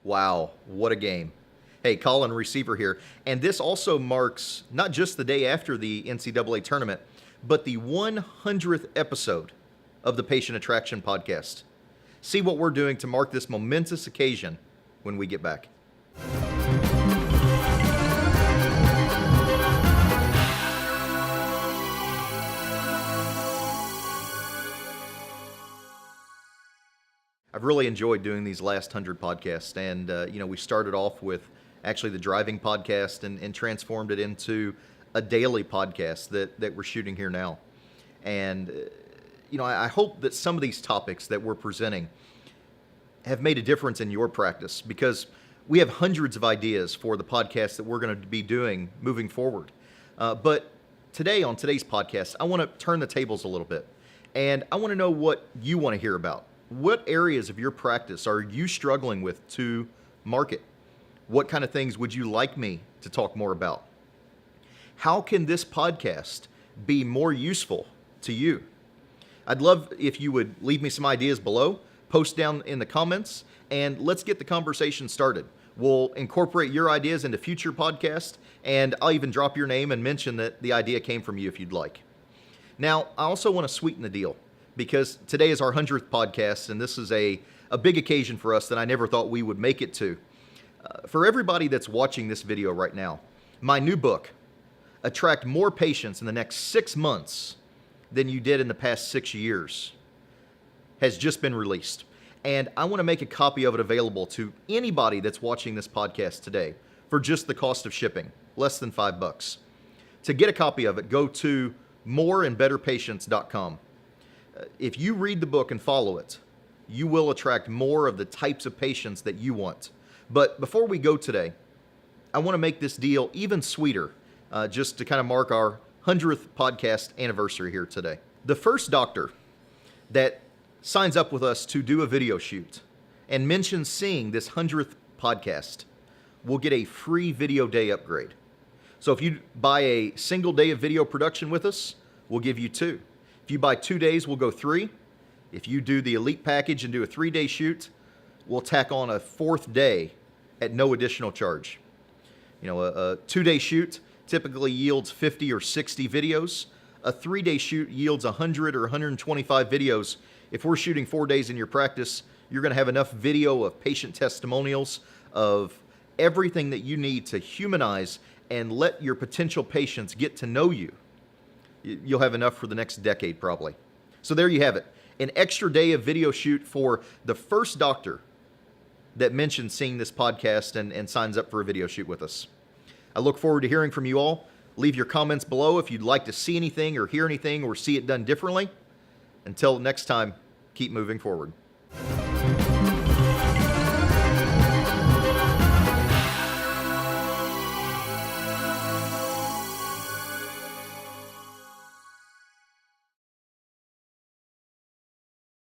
Wow, what a game. Hey, Colin Receiver here. And this also marks not just the day after the NCAA tournament, but the 100th episode of the Patient Attraction Podcast. See what we're doing to mark this momentous occasion when we get back. I've really enjoyed doing these last 100 podcasts, and we started off with actually the driving podcast and transformed it into a daily podcast that we're shooting here now. And I hope that some of these topics that we're presenting have made a difference in your practice, because we have hundreds of ideas for the podcast that we're going to be doing moving forward. But today, on today's podcast, I want to turn the tables a little bit, and I want to know what you want to hear about. What areas of your practice are you struggling with to market? What kind of things would you like me to talk more about? How can this podcast be more useful to you? I'd love if you would leave me some ideas below, post down in the comments, and let's get the conversation started. We'll incorporate your ideas into future podcasts, and I'll even drop your name and mention that the idea came from you if you'd like. Now, I also want to sweeten the deal, because today is our 100th podcast, and this is a big occasion for us that I never thought we would make it to. For everybody that's watching this video right now, my new book, Attract More Patients in the Next 6 Months Than You Did in the Past 6 Years, has just been released. And I want to make a copy of it available to anybody that's watching this podcast today for just the cost of shipping, less than $5. To get a copy of it, go to moreandbetterpatients.com. If you read the book and follow it, you will attract more of the types of patients that you want. But before we go today, I want to make this deal even sweeter, just to kind of mark our 100th podcast anniversary here today. The first doctor that signs up with us to do a video shoot and mentions seeing this 100th podcast will get a free video day upgrade. So if you buy a single day of video production with us, we'll give you 2. If you buy 2 days, we'll go 3. If you do the elite package and do a 3-day shoot, we'll tack on a 4th day at no additional charge. A 2-day shoot typically yields 50 or 60 videos. A 3-day shoot yields 100 or 125 videos. If we're shooting 4 days in your practice, you're going to have enough video of patient testimonials, of everything that you need to humanize and let your potential patients get to know you. You'll have enough for the next decade probably. So there you have it. An extra day of video shoot for the first doctor that mentions seeing this podcast and signs up for a video shoot with us. I look forward to hearing from you all. Leave your comments below if you'd like to see anything or hear anything or see it done differently. Until next time, keep moving forward.